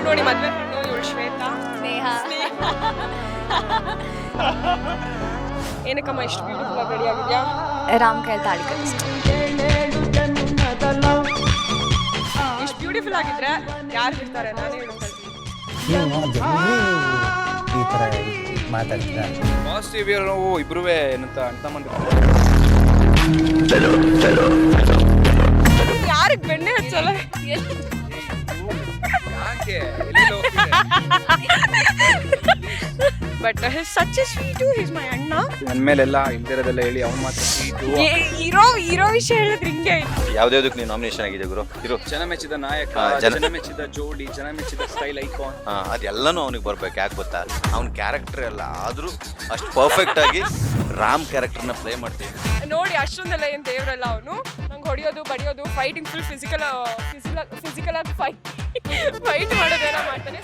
ನೋಡಿ ಮದ್ವೆ ಹೆಣ್ಣು ಇವಳು ಶ್ವೇತಾ. ಸ್ನೇಹ. ಏನಕ್ಕಮ್ಮ ಇಷ್ಟು ಬ್ಯೂಟಿಫುಲ್ ಆಗಿ ರೆಡಿ ಆಗಿದ್ಯಾ? ರಾಮ್ ಕೈಯಲ್ಲಿ ತಾಳಿ ಕಟ್ಟಿಸ್ಕೊ. ಇಷ್ಟು ಬ್ಯೂಟಿಫುಲ್ ಆಗಿದ್ರೆ ಯಾರು ಬಿಡ್ತಾರೆ? ನಾನೇ ಹೇಳ್ತೀನಿ. ಈ ಥರ ಮಾತಾಡ್ತೀರಾ? ಬಾಸ್ ಟಿವಿ ಅವರು ಇಬ್ರು ಏನಂತ ಅಣ್ತಮ್ಮಂದಿರು. ಯಾರಿಗೆ ಬೆಣ್ಣೆ ಹಚ್ಚಲ್ಲ? ಯಾಕೆ ಎಲ್ಲೆಲ್ಲಿ ಹೋಗ್ತಿದೆ? But such a sweet, is my ಅಣ್ಣ. ನನ್ನ ಮೇಲೆಲ್ಲ ಇಲ್ದಿರೋದೆಲ್ಲ ಹೇಳಿ ಅವ್ನು ಮಾತ್ರ ಸ್ವೀಟು. ಇರೋ ವಿಷಯ ಹೇಳಿದ್ರೆ ಹಿಂಗೆ ಆಯ್ತು. ಯಾವ್ದ್ಯಾವ್ದಕ್ಕೆ ನೀವು ನಾಮಿನೇಷನ್ ಆಗಿದೆ ಗುರು? ಇರು. ಜನ ಮೆಚ್ಚಿದ ನಾಯಕ, ಜನ ಮೆಚ್ಚಿದ ಜೋಡಿ, ಜನ ಮೆಚ್ಚಿದ ಸ್ಟೈಲ್ ಐಕಾನ್. ಅದೆಲ್ಲನೂ ಅವನಿಗೆ ಬರ್ಬೇಕು. ಯಾಕೆ ಗೊತ್ತಾ? ಅವ್ನ ಕ್ಯಾರೆಕ್ಟರ್ ಎಲ್ಲ ಆದರೂ ಅಷ್ಟು ಪರ್ಫೆಕ್ಟ್ ಆಗಿ ರಾಮ್ ಕ್ಯಾರೆಕ್ಟರ್ನ ಪ್ಲೇ ಮಾಡ್ತೀವಿ. ನೋಡಿ ಅಷ್ಟೊಂದೆಲ್ಲ ಏನು ದೇವರಲ್ಲ ಅವನು. ನಂಗೆ ಹೊಡಿಯೋದು ಬಡಿಯೋದು ಫೈಟಿಂಗ್ ಫುಲ್ ಫಿಸಿಕಲ್ ಆಗಿ ಫೈಟ್ ಮಾಡೋದೆಲ್ಲ ಮಾಡ್ತಾನೆ.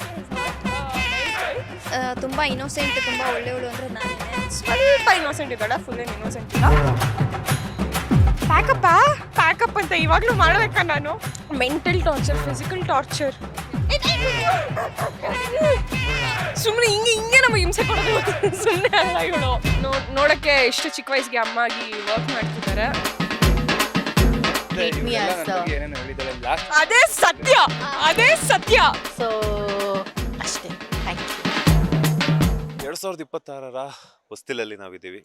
ತುಂಬ ಇನ್ನೋಸೆಂಟ್, ತುಂಬ ಒಳ್ಳೆಯವಳು ಅಂದರೆ ನಾನೇ. ಸ್ವಲ್ಪ ಇನ್ನೋಸೆಂಟ್ ಇದ್ದಾಳೆ, ಫುಲ್ ಏನು ಇನ್ನೋಸೆಂಟ್ ಇಲ್ಲ. ಪ್ಯಾಕಪ್ ಅಂತ ಇವಾಗಲೂ ಮಾಡಬೇಕಾ ನಾನು? Mental torture, physical torture. ಸುಮ್ಮನೆ ಹಿಂಗೆ ನಮಗೆ ಹಿಂಸೆ ಕೊಡೋದು ಸುಮ್ಮನೆ ಅಲ್ಲ ಇವಳು. ನೋಡೋಕ್ಕೆ ಎಷ್ಟು ಚಿಕ್ಕ ವಯಸ್ಸಿಗೆ ಅಮ್ಮ ಆಗಿ ವರ್ಕ್ ಮಾಡ್ತಿದ್ದಾರೆ. ಏನೇನು ಹೇಳಿದಾಳೆ ಲಾಸ್ಟ್. ಅದೇ ಸತ್ಯ. ಸೊ ಅಷ್ಟೇ. Thank you. 2026ರ ಹೊಸ್ತಿಲಲ್ಲಿ ನಾವಿದ್ದೀವಿ.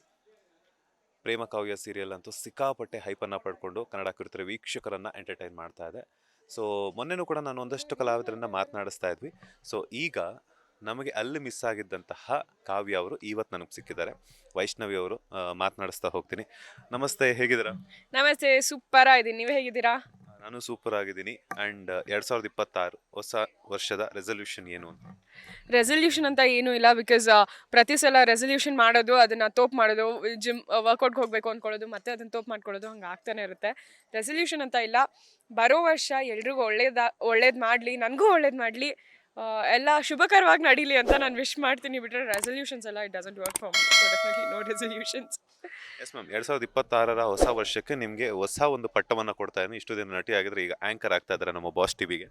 ಪ್ರೇಮ ಕಾವ್ಯ ಸೀರಿಯಲ್ ಅಂತೂ ಸಿಕ್ಕಾಪಟ್ಟೆ ಹೈಪನ್ನು ಪಡ್ಕೊಂಡು ಕನ್ನಡ ಕಿರುತೆರೆ ವೀಕ್ಷಕರನ್ನು ಎಂಟರ್ಟೈನ್ ಮಾಡ್ತಾ ಇದೆ. ಸೊ ಮೊನ್ನೆನೂ ಕೂಡ ನಾನು ಒಂದಷ್ಟು ಕಲಾವಿದರನ್ನು ಮಾತನಾಡಿಸ್ತಾ ಇದ್ವಿ. ಸೊ ಈಗ ನಮಗೆ ಅಲ್ಲಿ ಮಿಸ್ ಆಗಿದ್ದಂತಹ ಕಾವ್ಯ ಅವರು ಇವತ್ತು ನನಗೆ ಸಿಕ್ಕಿದ್ದಾರೆ. ವೈಷ್ಣವಿ ಅವರು ಮಾತನಾಡಿಸ್ತಾ ಹೋಗ್ತೀನಿ. ನಮಸ್ತೆ, ಹೇಗಿದ್ದೀರಾ? ನಮಸ್ತೆ, ಸೂಪರ್ ಆಗಿದ್ದೀನಿ. ನೀವು ಹೇಗಿದ್ದೀರಾ? ನಾನು ಸೂಪರ್ ಆಗಿದ್ದೀನಿ. ಆ್ಯಂಡ್ 2026 ಹೊಸ ವರ್ಷದ ರೆಸಲ್ಯೂಷನ್ ಏನು ಅಂತ? ರೆಸಲ್ಯೂಷನ್ ಅಂತ ಏನೂ ಇಲ್ಲ. ಬಿಕಾಸ್ ಪ್ರತಿ ಸಲ ರೆಸಲ್ಯೂಷನ್ ಮಾಡೋದು, ಅದನ್ನು ತೋಪ್ ಮಾಡೋದು, ಜಿಮ್ ವರ್ಕೌಟ್ಗೆ ಹೋಗಬೇಕು ಅಂದ್ಕೊಳ್ಳೋದು, ಮತ್ತೆ ಅದನ್ನು ತೋಪ್ ಮಾಡ್ಕೊಳ್ಳೋದು, ಹಂಗೆ ಆಗ್ತಾನೆ ಇರುತ್ತೆ. ರೆಸಲ್ಯೂಷನ್ ಅಂತ ಇಲ್ಲ. ಬರೋ ವರ್ಷ ಎಲ್ರಿಗೂ ಒಳ್ಳೇದು ಮಾಡಲಿ, ನನಗೂ ಒಳ್ಳೇದು ಮಾಡಲಿ, ಎಲ್ಲ ಶುಭಕರವಾಗಿ ನಡೀಲಿ ಅಂತ ನಾನು ವಿಶ್ ಮಾಡ್ತೀನಿ. ಬಿಟ್ಟರೆ ರೆಸಲ್ಯೂಷನ್ಸ್ ಎಲ್ಲ it doesn't work for me. So definitely no resolutions. Yes ma'am, 2026ರ ಹೊಸ ವರ್ಷಕ್ಕೆ ನಿಮಗೆ ಹೊಸ ಒಂದು ಪಟ್ಟವನ್ನು ಕೊಡ್ತಾ ಇದ್ದೀನಿ. ಇಷ್ಟು ದಿನ ನಟಿ ಆಗಿದ್ರೆ ಈಗ ಆ್ಯಂಕರ್ ಆಗ್ತಾ ಇದ್ದಾರೆ ನಮ್ಮ ಬಾಸ್ ಟಿವಿಗೆ.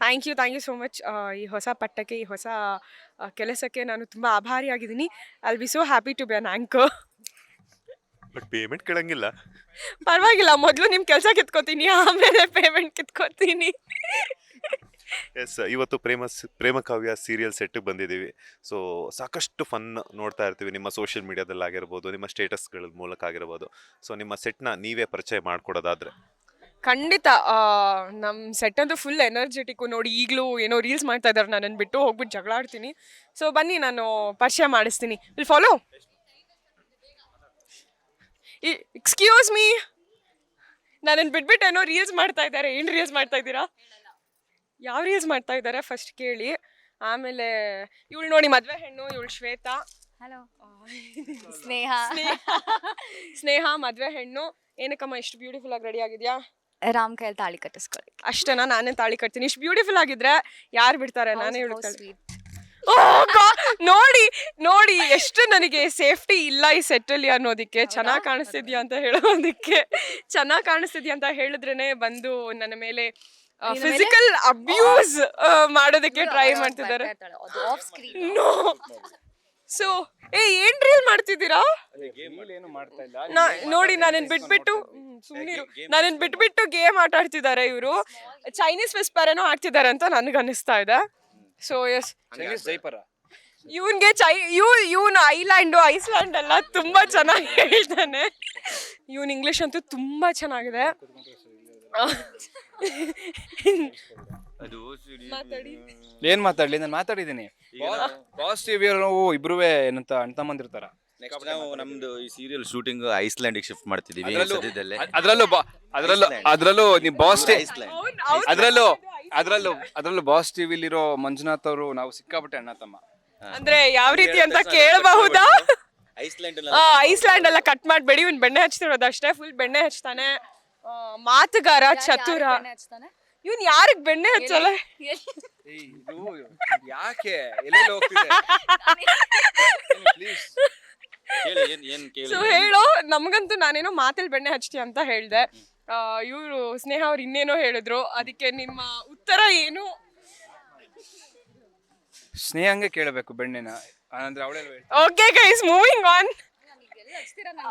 Thank you so much. ಈ ಹೊಸ ಪಟ್ಟಕ್ಕೆ, ಈ ಹೊಸ ಕೆಲಸಕ್ಕೆ ನಾನು ತುಂಬ ಆಭಾರಿಯಾಗಿದ್ದೀನಿ. I will be so happy to be an anchor. But payment ಕೇಳಂಗಿಲ್ಲ. ಪರವಾಗಿಲ್ಲ, ಮೊದಲು ನಿಮ್ಮ ಕೆಲಸ ಕಿತ್ಕೋತೀನಿ, ಆಮೇಲೆ ಪೇಮೆಂಟ್ ಕಿತ್ಕೋತೀನಿ. ಎಸ್, ಇವತ್ತು ಪ್ರೇಮ ಕಾವ್ಯ ಸೀರಿಯಲ್ ಸೆಟ್ಟಿಗೆ ಬಂದಿದ್ದೀವಿ. ಸೊ ಸಾಕಷ್ಟು ಫನ್ ನೋಡ್ತಾ ಇರ್ತೀವಿ ನಿಮ್ಮ ಸೋಷಿಯಲ್ ಮೀಡಿಯಾದಲ್ಲಿ ಆಗಿರ್ಬೋದು, ನಿಮ್ಮ ಸ್ಟೇಟಸ್ಗಳ ಮೂಲಕ ಆಗಿರ್ಬೋದು. ಸೊ ನಿಮ್ಮ ಸೆಟ್ನ ನೀವೇ ಪರಿಚಯ ಮಾಡಿಕೊಡೋದಾದ್ರೆ? ಖಂಡಿತ. ನಮ್ಮ ಸೆಟ್ ಅಂತೂ ಫುಲ್ ಎನರ್ಜೆಟಿಕ್ಕು. ನೋಡಿ ಈಗಲೂ ಏನೋ ರೀಲ್ಸ್ ಮಾಡ್ತಾ ಇದ್ದಾರೆ, ನನ್ನನ್ನು ಬಿಟ್ಟು ಹೋಗ್ಬಿಟ್ಟು ಜಗಳ ಆಡ್ತೀನಿ. ಸೊ ಬನ್ನಿ, ನಾನು ಪರಿಚಯ ಮಾಡಿಸ್ತೀನಿ. Will follow. ಎಕ್ಸ್ಕ್ಯೂಸ್ ಮೀ, ನನ್ನನ್ನು ಬಿಟ್ಬಿಟ್ಟು ಏನೋ ರೀಲ್ಸ್ ಮಾಡ್ತಾ ಇದ್ದಾರೆ. ಏನು ರೀಲ್ಸ್ ಮಾಡ್ತಾ ಇದ್ದೀರಾ? ಯಾವ ರೀಲ್ಸ್ ಮಾಡ್ತಾ ಇದ್ದಾರೆ ಫಸ್ಟ್ ಕೇಳಿ, ಆಮೇಲೆ ಇವಳು ನೋಡಿ ಮದುವೆ ಹೆಣ್ಣು, ಇವಳು ಶ್ವೇತಾ. ಹಲೋ. ಸ್ನೇಹ. ಸ್ನೇಹ ಮದುವೆ ಹೆಣ್ಣು. ಏನಕ್ಕಮ್ಮ ಇಷ್ಟು ಬ್ಯೂಟಿಫುಲ್ ಆಗಿ ರೆಡಿ ಆಗಿದ್ಯಾ? ರಾಮ್ ಕೈಯಲ್ಲಿ ತಾಳಿ ಕಟ್ಟಿಸ್ಕೊಳ್ಳಿ. ಅಷ್ಟೇನಾ? ನಾನೇ ತಾಳಿ ಕಟ್ತೀನಿ. ಇಷ್ಟು ಬ್ಯೂಟಿಫುಲ್ ಆಗಿದ್ರೆ ಯಾರು ಬಿಡ್ತಾರೆ? ನಾನೇ ಹೇಳ್ತಾಳೆ. ನೋಡಿ ಎಷ್ಟು ನನಗೆ ಸೇಫ್ಟಿ ಇಲ್ಲ ಈ ಸೆಟ್ಟಲ್ಲಿ ಅನ್ನೋದಕ್ಕೆ. ಚೆನ್ನಾಗಿ ಕಾಣಿಸ್ತಿದ್ಯಾ ಅಂತ ಹೇಳೋದಕ್ಕೆ, ಚೆನ್ನಾಗಿ ಕಾಣಿಸ್ತಿದ್ಯಾ ಅಂತ ಹೇಳಿದ್ರೇನೆ ಬಂದು ನನ್ನ ಮೇಲೆ ಫಿಸಿಕಲ್ ಅಬ್ಯೂಸ್ ಮಾಡೋದಕ್ಕೆ ಟ್ರೈ ಮಾಡ್ತಿದ್ದಾರೆ. ಸೊ ಏನ್ ರೀಲ್ ಮಾಡ್ತಿದ್ದೀರಾ? ನೋಡಿ ನನ್ನನ್ನು ಬಿಟ್ಬಿಟ್ಟು ಗೇಮ್ ಆಟ ಆಡ್ತಿದ್ದಾರೆ ಇವರು. ಚೈನೀಸ್ ವಿಸ್ಪರ್ ಏನೋ ಆಡ್ತಿದ್ದಾರೆ ಅಂತ ನನಗೆ ಅನ್ನಿಸ್ತಾ ಇದೆ. ಸೊ ಎಸ್, ಇವನು ಐಸ್ಲ್ಯಾಂಡ್ ಎಲ್ಲ ತುಂಬಾ ಚೆನ್ನಾಗಿ ಹೇಳ್ತಾನೆ. ಇವನ್ ಇಂಗ್ಲಿಷ್ ಅಂತೂ ತುಂಬಾ ಚೆನ್ನಾಗಿದೆ. ಏನ್ ಮಾತಾಡ್ಲಿ? ನಾನು ಮಾತಾಡಿದ್ದೀನಿ. ಬಾಸ್ ಟಿವಿ ಅವರು ಇಬ್ರು ಏನಂತ ಅಣ್ತಮ್ಮಂದಿರ್ತಾರ. ನೆಕ್ಸ್ಟ್ ನಾವು ನಮ್ದು ಈ ಸೀರಿಯಲ್ ಶೂಟಿಂಗ್ ಐಸ್ಲ್ಯಾಂಡಿಗೆ ಶಿಫ್ಟ್ ಮಾಡ್ತಿದೀವಿ ಸದ್ಯದಲ್ಲೇ. ಅದ್ರಲ್ಲೂ ನೀವು ಬಾಸ್ ಹೌದು. ಅದ್ರಲ್ಲೂ ಬಾಸ್ ಟಿವಿಲಿರೋ ಮಂಜುನಾಥ್ ಅವರು ನಾವು ಸಿಕ್ಕಾಪಟ್ಟೆ ಅಣ್ಣ ತಮ್ಮ. ಅಂದ್ರೆ ಯಾವ ರೀತಿ ಅಂತ ಕೇಳಬಹುದಾ? ಐಸ್ಲ್ಯಾಂಡ್ ಎಲ್ಲ ಕಟ್ ಮಾಡ್ಬೇಡಿ. ಇವ್ನು ಬೆಣ್ಣೆ ಹಚ್ತಿರೋದು ಅಷ್ಟೇ, ಫುಲ್ ಬೆಣ್ಣೆ ಹಚ್ತಾನೆ. ಮಾತುಗಾರ, ಚತುರ. ಇವನ್ ಯಾರಿಗ್ ಬೆಣ್ಣೆ ಹಚ್ಚಲ್ಲ? ಯಾಕೆ ಎಲ್ಲೆಲ್ಲಿ ಹೋಗ್ತಿದೆ? ಸೊ ಹೇಳೋ, ನಮ್ಗಂತೂ ನಾನೇನೋ ಮಾತಲ್ಲಿ ಬೆಣ್ಣೆ ಹಚ್ತೀಯ ಅಂತ ಹೇಳ್ದೆ. ಇವರು ಸ್ನೇಹ ಅವ್ರು ಇನ್ನೇನೋ ಹೇಳಿದ್ರು, ಅದಕ್ಕೆ ನಿಮ್ಮ ಉತ್ತರ ಏನು? ಸ್ನೇಹಂಗೆ ಕೇಳಬೇಕು ಬೆಣ್ಣೆನ, ಅಂದ್ರೆ ಅವಳೆಲ್ಲ ಓಕೆ ಗೈಸ್, ಮೂವಿಂಗ್ ಆನ್.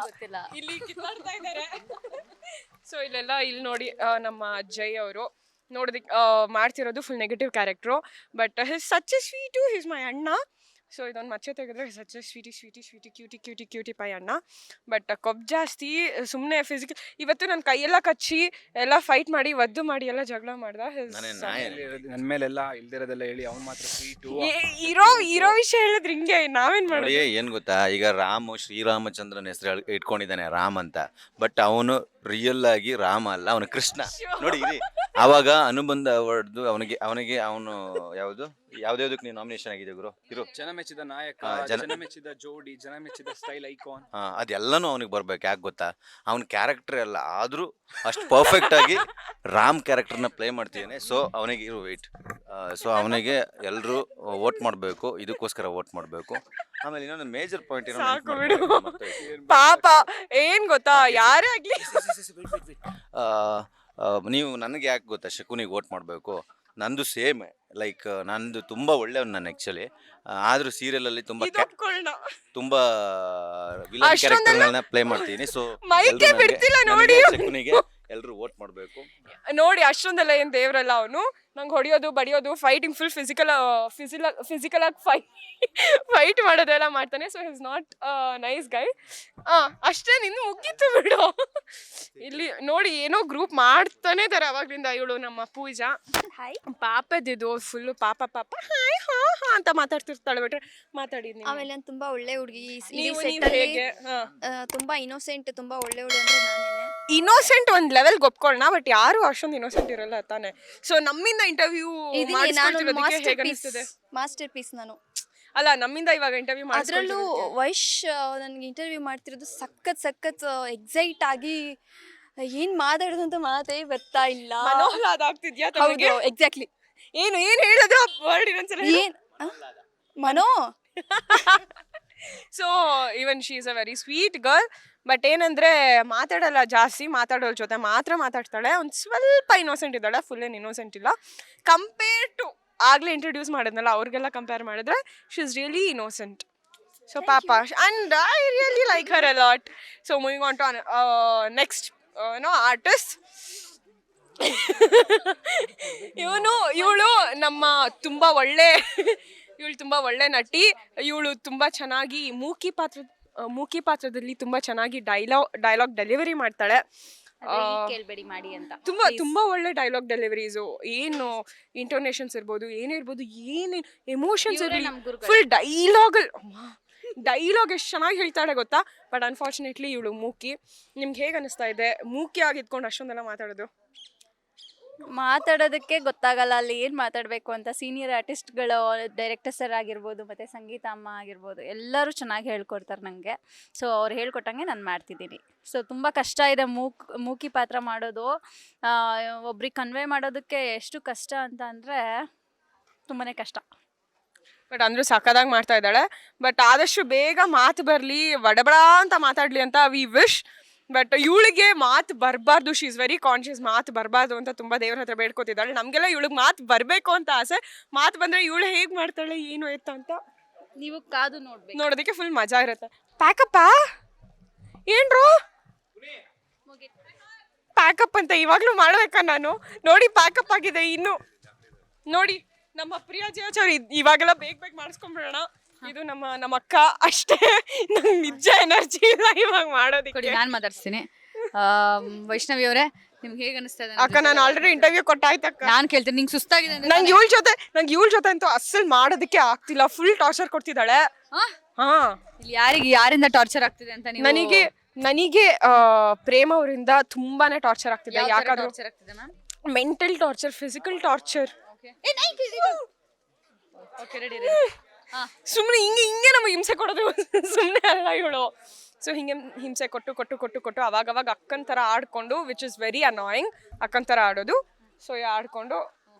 ಗೊತ್ತಿಲ್ಲ. ಇಲ್ಲಿ ಕಿತ್ತಾಡ್ತಾ ಇದ್ದಾರೆ. ಸೊ ಇಲ್ಲಿ ನೋಡಿ ನಮ್ಮ ಅಜ್ಜಯ್ ಅವರು ನೋಡೋದಕ್ಕೆ ಮಾಡ್ತಿರೋದು full negative character, but he's such a sweet, he's my ಅಣ್ಣ. ಸೊ ಇದೊಂದು ಮಚ್ಚೆ ತೆಗೆದ್ರೆ ಸಚ್ ಎ ಕ್ಯೂಟಿ ಪೈ ಅಣ್ಣ. ಬಟ್ ಕೊಬ್ಬು ಜಾಸ್ತಿ, ಸುಮ್ಮನೆ ಫಿಸಿಕಲ್. ಇವತ್ತು ನನ್ನ ಕೈಯೆಲ್ಲ ಕಚ್ಚಿ ಎಲ್ಲ ಫೈಟ್ ಮಾಡಿ ಒದ್ದು ಮಾಡಿ ಎಲ್ಲ ಜಗಳ ಮಾಡ್ದ. ನನ್ನ ಮೇಲೆಲ್ಲ ಇಲ್ದಿರೋದೆಲ್ಲ ಹೇಳಿ ಅವ್ನು ಮಾತ್ರ ಸ್ವೀಟು. ಇರೋ ವಿಷಯ ಹೇಳಿದ್ರೆ ಹಿಂಗೆ ನಾವೇನ್ ನೋಡಿ ಮಾಡೋದು? ಏನ್ ಗೊತ್ತಾ, ಈಗ ರಾಮು ಶ್ರೀರಾಮಚಂದ್ರನ ಹೆಸರು ಇಟ್ಕೊಂಡಿದ್ದಾನೆ ರಾಮ್ ಅಂತ, ಬಟ್ ಅವನು ರಿಯಲ್ ಆಗಿ ರಾಮ ಅಲ್ಲ, ಅವನು ಕೃಷ್ಣ. ನೋಡಿ ಇಲ್ಲಿ ಆವಾಗ ಅನುಬಂಧ ಅವಾರ್ಡ್ದು ಅವನಿಗೆ ಅವನು ಯಾವ್ದಕ್ಕೆ ನೀವು ನಾಮಿನೇಷನ್ ಆಗಿದೆ ಗುರು? ಜನ ಮೆಚ್ಚಿದ ನಾಯಕ, ಜನ ಮೆಚ್ಚಿದ ಜೋಡಿ, ಜನ ಮೆಚ್ಚಿದ ಸ್ಟೈಲ್ ಐಕಾನ್. ಅದೆಲ್ಲನೂ ಅವನಿಗೆ ಬರ್ಬೇಕು. ಯಾಕೆ ಗೊತ್ತಾ, ಅವನ ಕ್ಯಾರೆಕ್ಟರ್ ಎಲ್ಲ ಆದ್ರೂ ಅಷ್ಟು ಪರ್ಫೆಕ್ಟ್ ಆಗಿ ರಾಮ್ ಕ್ಯಾರೆಕ್ಟರ್ನ ಪ್ಲೇ ಮಾಡ್ತಿದ್ದಾನೆ. ಸೊ ಅವನಿಗೆ ಇರು ವೆಯ್ಟ್. ಸೊ ಅವನಿಗೆ ಎಲ್ಲರೂ ವೋಟ್ ಮಾಡಬೇಕು, ಇದಕ್ಕೋಸ್ಕರ ವೋಟ್ ಮಾಡಬೇಕು. ಆಮೇಲೆ ಇನ್ನೊಂದು ಮೇಜರ್ ಪಾಯಿಂಟ್ ಸಾಕು ಬಿಡು ಪಾಪ. ಏನ್ ಗೊತ್ತಾ, ಯಾರೇ ಆಗ್ಲಿ ನೀವು ನನಗೆ ಯಾಕೆ ಗೊತ್ತಾ ಶಕುನಿಗೆ ವೋಟ್ ಮಾಡಬೇಕು? ನಂದು ಸೇಮ್, ಲೈಕ್ ನಂದು ತುಂಬ ಒಳ್ಳೆಯವ್ನು ನಾನು ಆ್ಯಕ್ಚುಲಿ. ಆದರೂ ಸೀರಿಯಲಲ್ಲಿ ತುಂಬ ವಿಲನ್ ಕ್ಯಾರೆಕ್ಟರ್ಗಳನ್ನ ಪ್ಲೇ ಮಾಡ್ತೀನಿ. ಸೊ ಶಕುನಿಗೆ ಎಲ್ಲರೂ ವೋಟ್ ಮಾಡಬೇಕು. ನೋಡಿ ಅಷ್ಟೊಂದೆಲ್ಲ ಏನ್ ದೇವ್ರಲ್ಲ ಅವನು. ನಂಗೆ ಹೊಡಿಯೋದು ಬಡಿಯೋದು ಫೈಟಿಂಗ್ ಫುಲ್ ಫಿಸಿಕಲ್ ಆಗಿ ಫೈಟ್ ಮಾಡೋದೆಲ್ಲ ಮಾಡ್ತಾನೆ. ಸೊ ಇಸ್ ನಾಟ್ ನೈಸ್ ಗೈ. ಅಷ್ಟೇ, ನಿನ್ನ ಮುಗಿತು ಬಿಡು. ಇಲ್ಲಿ ನೋಡಿ ಏನೋ ಗ್ರೂಪ್ ಮಾಡ್ತಾನೆ ಇದಾರೆ ಅವಾಗ್ಲಿಂದ. ಇವಳು ನಮ್ಮ ಪೂಜಾ ಪಾಪದಿದು ಫುಲ್ಲು ಪಾಪ ಹಾಯ್ ಹಾ ಅಂತ ಮಾತಾಡ್ತಿರ್ತಾಳೆ. ಬಿಟ್ರೆ ಮಾತಾಡಿ. ಆಮೇಲೆ ನಾನು ತುಂಬಾ ಒಳ್ಳೆ ಹುಡುಗಿ, ಹೇಗೆ ತುಂಬಾ ಇನ್ನೋಸೆಂಟ್, ತುಂಬಾ ಒಳ್ಳೆ ಹುಡುಗಿ ಅಂದ್ರೆ ನಾನೇನೆ. ಇನ್ನೋಸೆಂಟ್ ಒಂದ್ ಲೆವೆಲ್ ಒಪ್ಕೊಳ್ಳೋಣ, ಬಟ್ ಯಾರು ಅಷ್ಟೊಂದು ಇನ್ನೋಸೆಂಟ್ ಇರಲ್ಲ ತಾನೆ. ಸೊ ನಮ್ಮಿಂದ ಇಂಟರ್ವ್ಯೂ ಮಾಸ್ಟರ್ ಪೀಸ್ ನಾನು. ಅಲ್ಲ, ನಮ್ಮಿಂದ ಇವಾಗ ಇಂಟರ್ವ್ಯೂ ಅದ್ರಲ್ಲೂ ವೈಶ್ ನನ್ಗೆ ಇಂಟರ್ವ್ಯೂ ಮಾಡ್ತಿರೋದು ಸಖತ್ ಎಕ್ಸೈಟ್ ಆಗಿ ಏನ್ ಮಾತಾಡೋದು ಅಂತ ಮಾತೇ ಬರ್ತಾ ಇಲ್ಲ. ಮನೋಹ್ಲಾದ ಆಗ್ತಿದ್ಯಾ? ಎಕ್ಸಾಕ್ಟ್ಲಿ. ಏನು ಹೇಳಿದ್ರು ವರ್ಡ್ ಇನ್ನೊಂದ್ಸಲ. ಏನ್ ಮನೋ? So even she is a very sweet girl, but ಏನಂದ್ರೆ ಮಾತಾಡಲ್ಲ ಜಾಸ್ತಿ. ಮಾತಾಡೋಳ ಜೊತೆ ಮಾತ್ರ ಮಾತಾಡ್ತಾಳೆ. ಒಂದು ಸ್ವಲ್ಪ ಇನ್ನೋಸೆಂಟ್ ಇದ್ದಾಳೆ, ಫುಲ್ ಏನು ಇನ್ನೋಸೆಂಟ್ ಇಲ್ಲ. ಕಂಪೇರ್ ಟು ಆಗ್ಲೇ ಇಂಟ್ರೊಡ್ಯೂಸ್ ಮಾಡಿದ್ನಲ್ಲ ಅವ್ರಿಗೆಲ್ಲ ಕಂಪೇರ್ ಮಾಡಿದ್ರೆ she is really innocent. So ಪಾಪ, and I really like her a lot. So moving on to next artist. ಇವಳು ನಮ್ಮ ತುಂಬ ಒಳ್ಳೆ ನಟಿ. ಇವಳು ತುಂಬ ಚೆನ್ನಾಗಿ ಮೂಕಿ ಪಾತ್ರದಲ್ಲಿ ತುಂಬ ಚೆನ್ನಾಗಿ ಡೈಲಾಗ್ ಡೆಲಿವರಿ ಮಾಡ್ತಾಳೆ. ಕೇಳ್ಬೇಡಿ ಮಾಡಿ ಅಂತ. ತುಂಬಾ ಒಳ್ಳೆ ಡೈಲಾಗ್ ಡೆಲಿವರೀಸು, ಏನು ಇಂಟೋನೇಷನ್ಸ್ ಇರ್ಬೋದು, ಏನಿರ್ಬೋದು, ಏನೇನು ಎಮೋಷನ್ಸ್ ಇರಲಿ, ಫುಲ್ ಡೈಲಾಗ್ ಎಷ್ಟು ಚೆನ್ನಾಗಿ ಹೇಳ್ತಾಳೆ ಗೊತ್ತಾ. ಬಟ್ ಅನ್ಫಾರ್ಚುನೇಟ್ಲಿ ಇವಳು ಮೂಕಿ. ನಿಮ್ಗೆ ಹೇಗೆ ಅನಿಸ್ತಾ ಇದೆ ಮೂಕಿ ಆಗಿದ್ಕೊಂಡು ಅಷ್ಟೊಂದೆಲ್ಲ ಮಾತಾಡೋದಕ್ಕೆ ಗೊತ್ತಾಗಲ್ಲ ಅಲ್ಲಿ ಏನು ಮಾತಾಡಬೇಕು ಅಂತ. ಸೀನಿಯರ್ ಆರ್ಟಿಸ್ಟ್ಗಳು, ಡೈರೆಕ್ಟರ್ ಸರ್ ಆಗಿರ್ಬೋದು, ಮತ್ತು ಸಂಗೀತ ಅಮ್ಮ ಆಗಿರ್ಬೋದು, ಎಲ್ಲರೂ ಚೆನ್ನಾಗಿ ಹೇಳ್ಕೊಡ್ತಾರೆ ನನಗೆ. ಸೊ ಅವ್ರು ಹೇಳ್ಕೊಟ್ಟಂಗೆ ನಾನು ಮಾಡ್ತಿದ್ದೀನಿ. ಸೊ ತುಂಬ ಕಷ್ಟ ಇದೆ ಮೂಕಿ ಪಾತ್ರ ಮಾಡೋದು. ಒಬ್ರಿಗೆ ಕನ್ವೆ ಮಾಡೋದಕ್ಕೆ ಎಷ್ಟು ಕಷ್ಟ ಅಂತ ಅಂದರೆ ತುಂಬಾ ಕಷ್ಟ. ಬಟ್ ಅಂದರೂ ಸಕ್ಕದಾಗಿ ಮಾಡ್ತಾ ಇದ್ದಾಳೆ. ಬಟ್ ಆದಷ್ಟು ಬೇಗ ಮಾತು ಬರಲಿ, ಬಡಬಡ ಅಂತ ಮಾತಾಡಲಿ ಅಂತ ವಿ ವಿಶ್. ಬಟ್ ಇವಳಿಗೆ ಮಾತು ಬರಬಾರ್ದು. ಶಿ ಇಸ್ ವೆರಿ ಕಾನ್ಷಿಯಸ್, ಮಾತು ಬರಬಾರ್ದು ಅಂತ ತುಂಬ ದೇವ್ರ ಹತ್ರ ಬೇಡ್ಕೋತಿದ್ದಾಳೆ. ನಮಗೆಲ್ಲ ಇವಳಿಗೆ ಮಾತು ಬರಬೇಕು ಅಂತ ಆಸೆ. ಮಾತು ಬಂದರೆ ಇವಳು ಹೇಗೆ ಮಾಡ್ತಾಳೆ ಏನು ಎತ್ತ ಅಂತ ನೀವು ಕಾದು ನೋಡೋದಕ್ಕೆ ಫುಲ್ ಮಜಾ ಇರುತ್ತೆ. ಪ್ಯಾಕಪ್ಪ ಏನ್ರು ಪ್ಯಾಕಪ್ ಅಂತ ಇವಾಗಲೂ ಮಾಡಬೇಕಾ ನಾನು? ನೋಡಿ ಪ್ಯಾಕಪ್ ಆಗಿದೆ ಇನ್ನು. ನೋಡಿ ನಮ್ಮ ಪ್ರಿಯಾ ಜಿಯಾಚವ್ರು ಇವಾಗೆಲ್ಲ ಬೇಗ ಮಾಡಿಸ್ಕೊಂಡ್ಬಿಡೋಣ. ಇದು ನಮ್ಮ ಅಕ್ಕ ಅಷ್ಟೇ. ನಂಗೆ ನಿಜ ಎನರ್ಜಿ ಇಲ್ಲ ಇವಾಗ ಮಾಡೋದಕ್ಕೆ. ನಾನು ಮಾತಾಡ್ತೀನಿ. ವೈಷ್ಣವಿ ಅವರೇ, ನಿಮ್ಗೆ ಹೇಗೆ ಅನಿಸ್ತಾ ಇದೆ? ಅಕ್ಕ ನಾನು ಆಲ್ರೆಡಿ ಇಂಟರ್ವ್ಯೂ ಕೊಟ್ಟಾಯ್ತಕ್ಕ. ನಾನು ಕೇಳ್ತೀನಿ, ನಿಂಗೆ ಸುಸ್ತಾಗಿದೆ? ನಂಗೆ ಇವಳ ಜೊತೆ ಅಂತೂ ಅಸಲ್ ಮಾಡೋದಕ್ಕೆ ಆಗ್ತಿಲ್ಲ. ಫುಲ್ ಟಾರ್ಚರ್ ಕೊಡ್ತಿದ್ದಾಳೆ. ಇಲ್ಲಿ ಯಾರಿಂದ ಟಾರ್ಚರ್ ಆಗ್ತಿದೆ ಅಂತ ನೀವು? ನನಗೆ ಪ್ರೇಮ ಅವರಿಂದ ತುಂಬಾನೇ ಟಾರ್ಚರ್ ಆಗ್ತಿದೆ. ಯಾಕಾದ್ರೂ ಮೆಂಟಲ್ ಟಾರ್ಚರ್, ಫಿಸಿಕಲ್ ಟಾರ್ಚರ್. ಸುಮ್ಮನೆ ಹಿಂಗೆ ನಮಗೆ ಹಿಂಸೆ ಕೊಡೋದು ಸುಮ್ಮನೆ ಅಲ್ಲ ಇವಳು. ಸೊ ಹಿಂಗೆ ಹಿಂಸೆ ಕೊಟ್ಟು ಅವಾಗವಾಗ ಅಕ್ಕನ ಥರ ಆಡ್ಕೊಂಡು, ವಿಚ್ ಇಸ್ ವೆರಿ ಅನಾಯಿಂಗ್, ಅಕ್ಕನ ಥರ ಆಡೋದು. ಸೊ ಆಡ್ಕೊಂಡು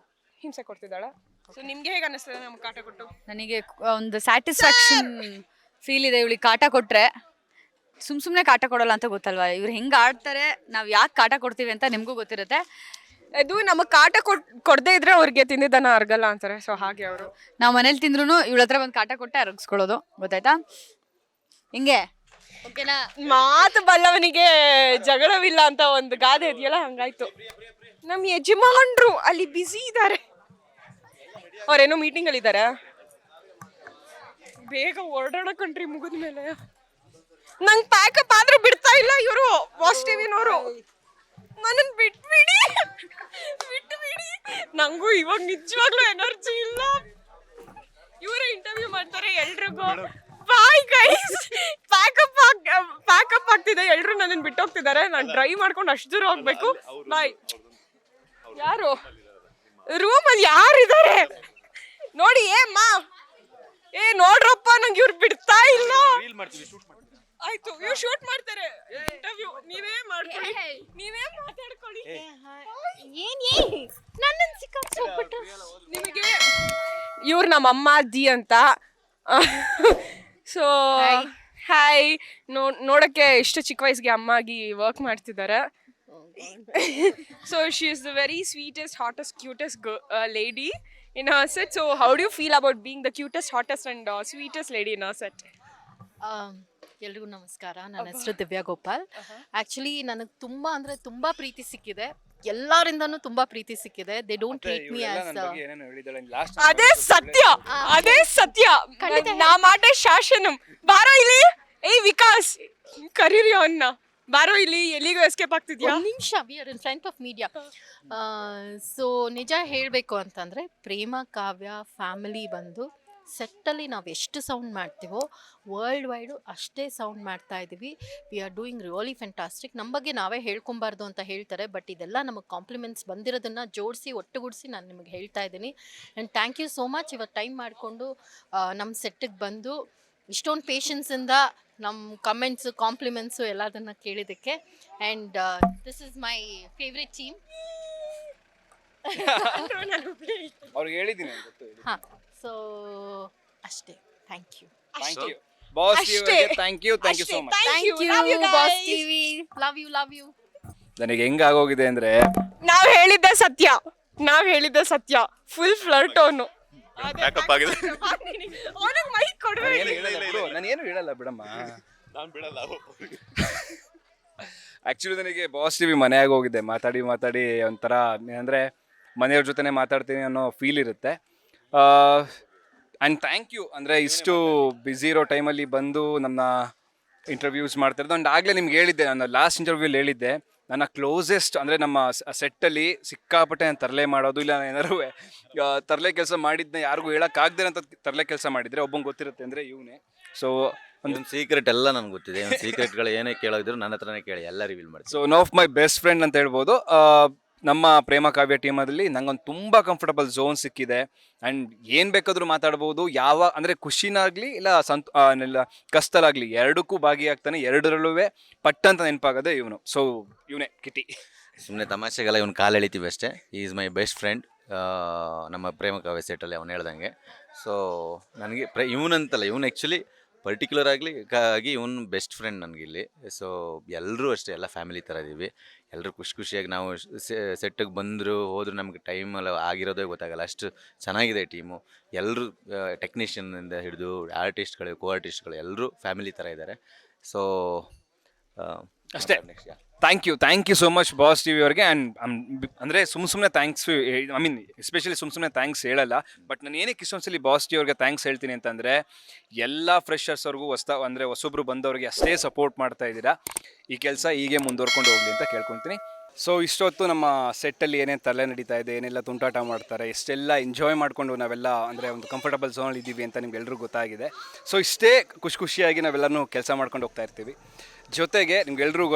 ಹಿಂಸೆ ಕೊಡ್ತಿದ್ದಾಳೆ. ಸೊ ನಿಮ್ಗೆ ಹೇಗೆ ಅನ್ನಿಸ್ತದೆ ನಮ್ಗೆ ಕಾಟ ಕೊಟ್ಟು? ನನಗೆ ಒಂದು ಸ್ಯಾಟಿಸ್ಫ್ಯಾಕ್ಷನ್ ಫೀಲ್ ಇದೆ ಇವಳಿಗೆ ಕಾಟ ಕೊಟ್ರೆ. ಸುಮ್ಮನೆ ಕಾಟ ಕೊಡಲ್ಲ ಅಂತ ಗೊತ್ತಲ್ವಾ, ಇವ್ರು ಹೆಂಗೆ ಆಡ್ತಾರೆ, ನಾವು ಯಾಕೆ ಕಾಟ ಕೊಡ್ತೀವಿ ಅಂತ ನಿಮಗೂ ಗೊತ್ತಿರುತ್ತೆ. ಅದು ನಮಗೆ ಕಾಟ ಕೊಡದೇ ಇದ್ರೆ ಅವ್ರಿಗೆ ತಿಂದಿದ್ದನ್ನ ಅರ್ಗಲ್ಲ ಅಂತಾರೆ. ಸೊ ಹಾಗೆ ಅವರು ನಾವು ಮನೇಲಿ ತಿಂದ್ರು ಇವಳ ಹತ್ರ ಒಂದು ಕಾಟ ಕೊಟ್ಟೆ ಅರಗಿಸ್ಕೊಳ್ಳೋದು, ಗೊತ್ತಾಯ್ತಾ? ಹಿಂಗೆ ಓಕೆನಾ? ಮಾತು ಬಲ್ಲವನಿಗೆ ಜಗಳವಿಲ್ಲ ಅಂತ ಒಂದು ಗಾದೆ ಇದೆಯಲ್ಲ, ಹಂಗಾಯ್ತು. ನಮ್ಮ ಯಜಮಾನ್ರು ಅಲ್ಲಿ ಬ್ಯುಸಿ ಇದ್ದಾರೆ, ಅವ್ರೇನೋ ಮೀಟಿಂಗ್ ಅಲ್ಲಿ ಇದ್ದಾರೆ. ಬೇಗ ಹೊರಡೋಣಕಂಡ್ರಿ ಮುಗಿದ ಮೇಲೆ. ನಂಗೆ ಪ್ಯಾಕಪ್ ಆದ್ರೂ ಬಿಡ್ತಾ ಇಲ್ಲ ಇವರು ಬಾಸ್ ಟಿವಿನವರು. ನನ್ನನ್ನು ಬಿಟ್ಬಿಡಿ ಬಿಟ್ಬಿಡಿ, ನಂಗೂ ಇವಾಗ ನಿಜವಾಗ್ಲೂ ಎನರ್ಜಿ ಇಲ್ಲ. ಇವರೇ ಇಂಟರ್ವ್ಯೂ ಮಾಡ್ತಾರೆ ಎಲ್ರಿಗೂ. ಬಾಯ್ ಗೈಸ್, ಪ್ಯಾಕಪ್ ಆಗ್ತಿದೆ, ಎಲ್ರು ನನ್ನನ್ನು ಬಿಟ್ಟು ಹೋಗ್ತಿದ್ದಾರೆ. ನಾನು ಡ್ರೈವ್ ಮಾಡ್ಕೊಂಡು ಅಷ್ಟು ದೂರ ಹೋಗ್ಬೇಕು. ಬಾಯ್. ಯಾರು ರೂಮಲ್ಲಿ ಯಾರಿದ್ದಾರೆ ನೋಡಿ? ನೋಡ್ರಪ್ಪ, ನಂಗೆ ಇವ್ರು ಬಿಡ್ತಾ ಇಲ್ಲ. ಆಯ್ತು, ಇವ್ರು ಶೂಟ್ ಮಾಡ್ತಾರೆ ಇಂಟರ್ವ್ಯೂ. ನೀವೇ ಮಾಡ್ಕೊಳ್ಳಿ, ನೀವೇ ಮಾತಾಡ್ಕೊಳ್ಳಿ. ನಿಮಗೆ ಇವ್ರು ನಮ್ಮ ಅಮ್ಮ ಅಜ್ಜಿ ಅಂತ. So hi. ನೋಡಕ್ಕೆ ಎಷ್ಟು ಚಿಕ್ಕ ವಯಸ್ಸಿಗೆ ಅಮ್ಮ ಆಗಿ ವರ್ಕ್ ಮಾಡ್ತಿದ್ದಾರೆ. So she is the very sweetest, hottest, cutest lady in her set. So how do you feel about being the cutest, hottest and sweetest lady in her set? ಎಲ್ರಿಗೂ ನಮಸ್ಕಾರ. ನನ್ನ ಹೆಸರು ದಿವ್ಯಾ ಗೋಪಾಲ್. ಆ್ಯಕ್ಚುಲಿ ನನಗೆ ತುಂಬ ಅಂದರೆ ತುಂಬ ಪ್ರೀತಿ ಸಿಕ್ಕಿದೆ, ಎಲ್ಲರಿಂದನೂ ತುಂಬ ಪ್ರೀತಿ ಸಿಕ್ಕಿದೆ. They don't treat me as ಅದೇ ಸತ್ಯ, ಅದೇ ಸತ್ಯ. ನಾ ಮಾಡೆ ಶಾಸನಂ. ಬಾರೋ ಇಲ್ಲಿ. ವಿಕಾಸ್ ಕರೀರಿ ಅವನ್ನ. ಬಾರೋ ಇಲ್ಲಿ, ಎಲ್ಲಿಗೂ ಎಸ್ಕೇಪ್ ಆಗ್ತಿದ್ಯಾ? ಒಂದು ನಿಮಿಷ, we are in front of media. So ನಿಜ ಹೇಳಬೇಕು ಅಂತಂದರೆ, ಪ್ರೇಮ ಕಾವ್ಯ ಫ್ಯಾಮಿಲಿ ಬಂದು ಸೆಟ್ಟಲ್ಲಿ ನಾವು ಎಷ್ಟು ಸೌಂಡ್ ಮಾಡ್ತೀವೋ ವರ್ಲ್ಡ್ ವೈಡು ಅಷ್ಟೇ ಸೌಂಡ್ ಮಾಡ್ತಾ ಇದ್ದೀವಿ. We are doing really fantastic. ನಮ್ಮ ಬಗ್ಗೆ ನಾವೇ ಹೇಳ್ಕೊಬಾರ್ದು ಅಂತ ಹೇಳ್ತಾರೆ, ಬಟ್ ಇದೆಲ್ಲ ನಮಗೆ ಕಾಂಪ್ಲಿಮೆಂಟ್ಸ್ ಬಂದಿರೋದನ್ನು ಜೋಡಿಸಿ ಒಟ್ಟುಗೂಡಿಸಿ ನಾನು ನಿಮಗೆ ಹೇಳ್ತಾ ಇದ್ದೀನಿ. And thank you so much ಇವತ್ತು ಟೈಮ್ ಮಾಡಿಕೊಂಡು ನಮ್ಮ ಸೆಟ್ಟಿಗೆ ಬಂದು ಇಷ್ಟೊಂದು ಪೇಷನ್ಸಿಂದ ನಮ್ಮ ಕಮೆಂಟ್ಸು ಕಾಂಪ್ಲಿಮೆಂಟ್ಸು ಎಲ್ಲದನ್ನು ಕೇಳಿದ್ದಕ್ಕೆ. And this is my favourite team. ಅವ್ರಿಗೆ ಹೇಳಿದ್ದೀನಿ. ಹಾಂ, ಸೊ ಅಷ್ಟೇ. Thank you. ಬಾಸ್ ಅಷ್ಟೇ. Thank you so much. Thank you. Thank Love you you guys. Boss TV. Love you. ನನಗೆ ಹೆಂಗಾಗೋಗಿದೆ ಅಂದ್ರೆ, ನಾವ್ ಹೇಳಿದ್ದೆ ಸತ್ಯ, ನಾವ್ ಹೇಳಿದ್ದೆ ಸತ್ಯ. ಫುಲ್ ಫ್ಲರ್ಟ್ ಅವನು. Backup ಆಗಿದೆ. ಅವನಿಗೆ ಮೈಕ್ ಕೊಡ್ಬೇಡಿ. ನಾನು ಏನು ಹೇಳಲ್ಲ ಬಿಡಮ್ಮ. ನಾನು ಬಿಡಲ್ಲ. ಆ್ಯಕ್ಚುಲಿ ನನಗೆ ಬಾಸ್ ಟಿವಿ ಮನೆಯಾಗ ಹೋಗಿದ್ದೆ. ಮಾತಾಡಿ ಒಂಥರ ಅಂದರೆ ಮನೆಯವ್ರ ಜೊತೆನೇ ಮಾತಾಡ್ತೀನಿ ಅನ್ನೋ ಫೀಲ್ ಇರುತ್ತೆ. And thank you. ಅಂದರೆ ಇಷ್ಟು ಬ್ಯುಸಿ ಇರೋ ಟೈಮಲ್ಲಿ ಬಂದು ನಮ್ಮ ಇಂಟರ್ವ್ಯೂಸ್ ಮಾಡ್ತಿರೋದು. ಆ್ಯಂಡ್ ಆಗಲೇ ನಿಮ್ಗೆ ಹೇಳಿದ್ದೆ, ನಾನು ಲಾಸ್ಟ್ ಇಂಟರ್ವ್ಯೂಲಿ ಹೇಳಿದ್ದೆ, ನನ್ನ ಕ್ಲೋಸೆಸ್ಟ್ ಅಂದರೆ ನಮ್ಮ ಸೆಟ್ಟಲ್ಲಿ ಸಿಕ್ಕಾಪಟ್ಟೆ ನಾನು ತರಲೆ ಮಾಡೋದು, ಇಲ್ಲ ಏನಾರು ತರಲೆ ಕೆಲಸ ಮಾಡಿದ್ದನ್ನ ಯಾರಿಗೂ ಹೇಳೋಕ್ಕಾಗ್ದೇ ಅಂತ ತರಲೆ ಕೆಲಸ ಮಾಡಿದರೆ ಒಬ್ಬಂಗೆ ಗೊತ್ತಿರುತ್ತೆ ಅಂದರೆ ಇವನೇ. ಸೊ ಒಂದು ಸೀಕ್ರೆಟ್ ಎಲ್ಲ ನನಗೆ ಗೊತ್ತಿದೆ. ಸೀಕ್ರೆಟ್ಗಳು ಏನೇ ಕೇಳೋದಿದ್ರು ನನ್ನ ಹತ್ರನೇ ಕೇಳಿ, ಎಲ್ಲ ರಿವೀಲ್ ಮಾಡ್ತೀನಿ. So one of my best friend ಅಂತ ಹೇಳ್ಬೋದು. ನಮ್ಮ ಪ್ರೇಮ ಕಾವ್ಯ ಟೀಮಲ್ಲಿ ನಂಗೊಂದು ತುಂಬ ಕಂಫರ್ಟಬಲ್ ಝೋನ್ ಸಿಕ್ಕಿದೆ. ಆ್ಯಂಡ್ ಏನು ಬೇಕಾದರೂ ಮಾತಾಡ್ಬೋದು. ಅಂದರೆ ಖುಷಿನಾಗಲಿ ಇಲ್ಲ ಕಷ್ಟಲಾಗಲಿ ಎರಡಕ್ಕೂ ಭಾಗಿಯಾಗ್ತಾನೆ. ಎರಡರಲ್ಲೂ ಪಟ್ಟಂತ ನೆನಪಾಗೋದೇ ಇವನು. ಸೊ ಇವನೇ ಕಿಟಿ. ಸುಮ್ಮನೆ ತಮಾಷೆಗೆಲ್ಲ ಇವ್ನು ಕಾಲು ಎಳಿತೀವಿ ಅಷ್ಟೇ. Is my best friend. ನಮ್ಮ ಪ್ರೇಮ ಕಾವ್ಯ ಸೆಟ್ಟಲ್ಲಿ ಅವ್ನು ಹೇಳ್ದಂಗೆ. ಸೊ ನನಗೆ ಇವನಂತಲ್ಲ, ಇವನು ಆ್ಯಕ್ಚುಲಿ ಪರ್ಟಿಕ್ಯುಲರ್ ಆಗಿ ಇವನು ಬೆಸ್ಟ್ ಫ್ರೆಂಡ್ ನನಗಿಲ್ಲಿ. ಸೊ ಎಲ್ಲರೂ ಅಷ್ಟೇ, ಎಲ್ಲ ಫ್ಯಾಮಿಲಿ ಥರ ಇದ್ದೀವಿ. ಎಲ್ಲರೂ ಖುಷಿಯಾಗಿ ನಾವು ಸೆಟ್ಟಿಗೆ ಬಂದರು ಹೋದ್ರು ನಮಗೆ ಟೈಮಲ್ಲಿ ಆಗಿರೋದೇ ಗೊತ್ತಾಗಲ್ಲ, ಅಷ್ಟು ಚೆನ್ನಾಗಿದೆ ಟೀಮು. ಎಲ್ಲರೂ ಟೆಕ್ನಿಷಿಯನ್ನಿಂದ ಹಿಡಿದು ಆರ್ಟಿಸ್ಟ್ಗಳು, ಕೋ ಆರ್ಟಿಸ್ಟ್ಗಳು ಎಲ್ಲರೂ ಫ್ಯಾಮಿಲಿ ಥರ ಇದ್ದಾರೆ. ಸೊ ಅಷ್ಟೇ. Thank you so much boss TV ಅವ್ರಿಗೆ. ಆ್ಯಂಡ್ ಅಂದರೆ ಸುಮ್ಮನೆ ಥ್ಯಾಂಕ್ಸ್, ಐ ಮೀನ್ ಎಸ್ಪೆಷಲಿ ಸುಮ್ಮನೆ ಥ್ಯಾಂಕ್ಸ್ ಹೇಳಲ್ಲ. ಬಟ್ ನಾನು ಏನಕ್ಕೆ ಇಷ್ಟೊಂದ್ಸಲಿ ಬಾಸ್ ಟಿ ಅವ್ರಿಗೆ ಥ್ಯಾಂಕ್ಸ್ ಹೇಳ್ತೀನಿ ಅಂತಂದರೆ, ಎಲ್ಲ ಫ್ರೆಶರ್ಸ್ವ್ರಿಗೂ ಹೊಸೊಬ್ರು ಬಂದವ್ರಿಗೆ ಅಷ್ಟೇ ಸಪೋರ್ಟ್ ಮಾಡ್ತಾ ಇದ್ದೀರಾ. ಈ ಕೆಲಸ ಹೀಗೆ ಮುಂದುವರ್ಕೊಂಡು ಹೋಗಲಿ ಅಂತ ಕೇಳ್ಕೊತೀನಿ. ಸೊ ಇಷ್ಟೊತ್ತು ನಮ್ಮ ಸೆಟ್ಟಲ್ಲಿ ಏನೇನು ತಲೆ ನಡೀತಾ ಇದೆ, ಏನೆಲ್ಲ ತುಂಟಾಟ ಮಾಡ್ತಾರೆ, ಎಷ್ಟೆಲ್ಲ ಎಂಜಾಯ್ ಮಾಡಿಕೊಂಡು ನಾವೆಲ್ಲ ಅಂದರೆ ಒಂದು ಕಂಫರ್ಟಬಲ್ ಝೋನಲ್ಲಿ ಇದ್ದೀವಿ ಅಂತ ನಿಮ್ಗೆಲ್ರಿಗೂ ಗೊತ್ತಾಗಿದೆ. ಸೊ ಇಷ್ಟೇ ಖುಷಿಯಾಗಿ ನಾವೆಲ್ಲನೂ ಕೆಲಸ ಮಾಡ್ಕೊಂಡು ಹೋಗ್ತಾ ಇರ್ತೀವಿ. ಜೊತೆಗೆ ನಿಮ್ಗೆಲ್ರಿಗೂ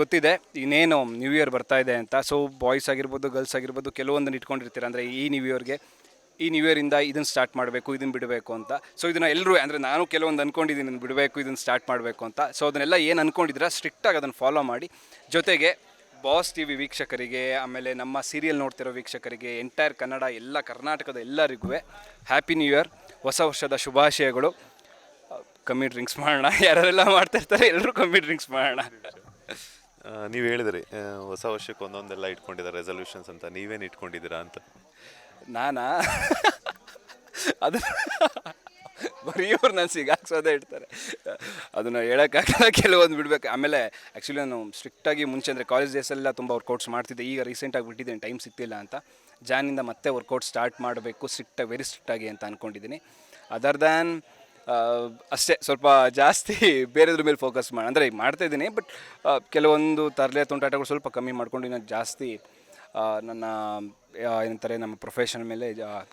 ಗೊತ್ತಿದೆ ಇನ್ನೇನು ನ್ಯೂ ಇಯರ್ ಬರ್ತಾ ಇದೆ ಅಂತ. ಸೊ ಬಾಯ್ಸ್ ಆಗಿರ್ಬೋದು, ಗರ್ಲ್ಸ್ ಆಗಿರ್ಬೋದು, ಕೆಲವೊಂದನ್ನು ಇಟ್ಕೊಂಡಿರ್ತೀರ. ಅಂದರೆ ಈ ನ್ಯೂ ಇಯರಿಂದ ಇದನ್ನು ಸ್ಟಾರ್ಟ್ ಮಾಡಬೇಕು, ಇದನ್ನು ಬಿಡಬೇಕು ಅಂತ. ಸೊ ಇದನ್ನು ಎಲ್ಲರೂ, ಅಂದರೆ ನಾನು ಕೆಲವೊಂದು ಅಂದ್ಕೊಂಡಿದ್ದೀನಿ, ಇದನ್ನು ಬಿಡಬೇಕು, ಇದನ್ನು ಸ್ಟಾರ್ಟ್ ಮಾಡಬೇಕು ಅಂತ. ಸೊ ಅದನ್ನೆಲ್ಲ ಏನು ಅಂದ್ಕೊಂಡಿದ್ರೆ ಸ್ಟ್ರಿಕ್ಟಾಗಿ ಅದನ್ನು ಫಾಲೋ ಮಾಡಿ. ಜೊತೆಗೆ ಬಾಸ್ ಟಿವಿ ವೀಕ್ಷಕರಿಗೆ, ಆಮೇಲೆ ನಮ್ಮ ಸೀರಿಯಲ್ ನೋಡ್ತಿರೋ ವೀಕ್ಷಕರಿಗೆ, ಎಂಟೈರ್ ಕನ್ನಡ, ಎಲ್ಲ ಕರ್ನಾಟಕದ ಎಲ್ಲರಿಗೂ ಹ್ಯಾಪಿ ನ್ಯೂ ಇಯರ್, ಹೊಸ ವರ್ಷದ ಶುಭಾಶಯಗಳು. ಕಮ್ಮಿ ಡ್ರಿಂಕ್ಸ್ ಮಾಡೋಣ, ಯಾರೆಲ್ಲ ಮಾಡ್ತಾ ಇರ್ತಾರೆ ಎಲ್ಲರೂ ಕಮ್ಮಿ ಡ್ರಿಂಕ್ಸ್ ಮಾಡೋಣ. ನೀವು ಹೇಳಿದ್ರಿ ಹೊಸ ವರ್ಷಕ್ಕೆ ಒಂದೊಂದೆಲ್ಲ ಇಟ್ಕೊಂಡಿದ್ದಾರೆ ರೆಸಲ್ಯೂಷನ್ಸ್ ಅಂತ, ನೀವೇನು ಇಟ್ಕೊಂಡಿದ್ದೀರಾ ಅಂತ? ನಾನಾ ಅದು ಬರೀ ಇವ್ರು ನಾನು ಸಿಗಾಕ್ಸೋದೇ ಇಡ್ತಾರೆ, ಅದನ್ನು ಹೇಳೋಕ್ಕಾಗಲ್ಲ, ಕೆಲವೊಂದು ಬಿಡಬೇಕು. ಆಮೇಲೆ ಆ್ಯಕ್ಚುಲಿ ನಾನು ಸ್ಟ್ರಿಕ್ಟಾಗಿ ಮುಂಚೆ ಅಂದರೆ ಕಾಲೇಜ್ ಡೇಸೆಲ್ಲ ತುಂಬ ವರ್ಕೌಟ್ಸ್ ಮಾಡ್ತಿದ್ದೆ, ಈಗ ರೀಸೆಂಟಾಗಿ ಬಿಟ್ಟಿದ್ದೇನೆ, ಟೈಮ್ ಸಿಗ್ತಿಲ್ಲ ಅಂತ. ಜಾನಿಂದ ಮತ್ತೆ ವರ್ಕೌಟ್ ಸ್ಟಾರ್ಟ್ ಮಾಡಬೇಕು ವೆರಿ ಸ್ಟ್ರಿಕ್ಟಾಗಿ ಅಂತ ಅಂದ್ಕೊಂಡಿದ್ದೀನಿ. ಅದರ್ ದ್ಯಾನ್ ಅಷ್ಟೇ, ಸ್ವಲ್ಪ ಜಾಸ್ತಿ ಬೇರೆದ್ರ ಮೇಲೆ ಫೋಕಸ್ ಅಂದರೆ ಮಾಡ್ತಾಯಿದ್ದೀನಿ, ಬಟ್ ಕೆಲವೊಂದು ತರಲೆ ತುಂಟಾಟಗಳು ಸ್ವಲ್ಪ ಕಮ್ಮಿ ಮಾಡ್ಕೊಂಡು ನಾನು ಜಾಸ್ತಿ ನನ್ನ ಏನಂತಾರೆ ನಮ್ಮ ಪ್ರೊಫೆಷನ್ ಮೇಲೆ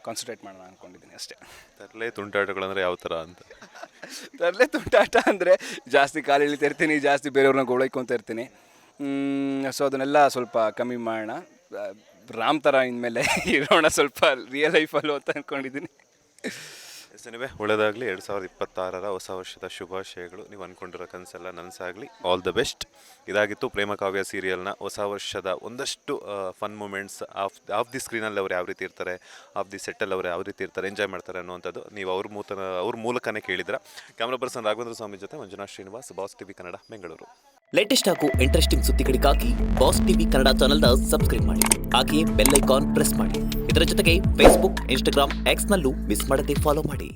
ಕಾನ್ಸಂಟ್ರೇಟ್ ಮಾಡೋಣ ಅಂದ್ಕೊಂಡಿದ್ದೀನಿ ಅಷ್ಟೇ. ತರಲೆ ತುಂಟಾಟಗಳಂದ್ರೆ ಯಾವ ಥರ ಅಂತ? ತರಲೆ ತುಂಟಾಟ ಅಂದರೆ ಜಾಸ್ತಿ ಕಾಲು ಇಳಿತಾ ಇರ್ತೀನಿ, ಜಾಸ್ತಿ ಬೇರೆಯವ್ರನ್ನ ಗೋಳೈಕೊತ ಇರ್ತೀನಿ. ಸೊ ಅದನ್ನೆಲ್ಲ ಸ್ವಲ್ಪ ಕಮ್ಮಿ ಮಾಡೋಣ, ರಾಮ್ ಥರ ಇನ್ಮೇಲೆ ಇರೋಣ ಸ್ವಲ್ಪ ರಿಯಲ್ ಲೈಫಲ್ಲೂ ಅಂತ ಅಂದ್ಕೊಂಡಿದ್ದೀನಿ. ಎನಿವೆ ಒಳ್ಳೆಯದಾಗಲಿ. 2026 ಹೊಸ ವರ್ಷದ ಶುಭಾಶಯಗಳು. ನೀವು ಅಂದ್ಕೊಂಡಿರೋ ಕನಸೆಲ್ಲ ನನಸಾಗಲಿ. All the best. ಇದಾಗಿತ್ತು ಪ್ರೇಮ ಕಾವ್ಯ ಸೀರಿಯಲ್ನ ಹೊಸ ವರ್ಷದ ಒಂದಷ್ಟು ಫನ್ ಮೂಮೆಂಟ್ಸ್. ಆಫ್ ದಿ ಸ್ಕ್ರೀನಲ್ಲಿ ಅವ್ರು ಯಾವ ರೀತಿ ಇರ್ತಾರೆ, ಆಫ್ ದಿ ಸೆಟ್ಟಲ್ಲಿ ಅವ್ರು ಯಾವ ರೀತಿ ಇರ್ತಾರೆ, ಎಂಜಾಯ್ ಮಾಡ್ತಾರೆ ಅನ್ನುವಂಥದ್ದು ನೀವು ಅವ್ರ ಮೂಲಕನೇ ಕೇಳಿದ್ರ. ಕ್ಯಾಮ್ರಾ ಪರ್ಸನ್ ರಾಘವೇಂದ್ರ ಸ್ವಾಮಿ ಜೊತೆ Manjunath Srinivas, boss TV Kannada, Bengaluru. Latest ಹಾಗೂ ಇಂಟ್ರೆಸ್ಟಿಂಗ್ ಸುದ್ದಿಗಳಿಗಾಗಿ ಬಾಸ್ ಟಿವಿ ಕನ್ನಡ ಚಾನೆಲ್ನ ಸಬ್ಸ್ಕ್ರೈಬ್ ಮಾಡಿ. ಹಾಗೆಯೇ ಬೆಲ್ ಐಕಾನ್ ಪ್ರೆಸ್ ಮಾಡಿ. ಇದರ ಜೊತೆಗೆ ಫೇಸ್ಬುಕ್, ಇನ್ಸ್ಟಾಗ್ರಾಮ್, ಎಕ್ಸ್ನಲ್ಲೂ ಮಿಸ್ ಮಾಡದೆ ಫಾಲೋ ಮಾಡಿ.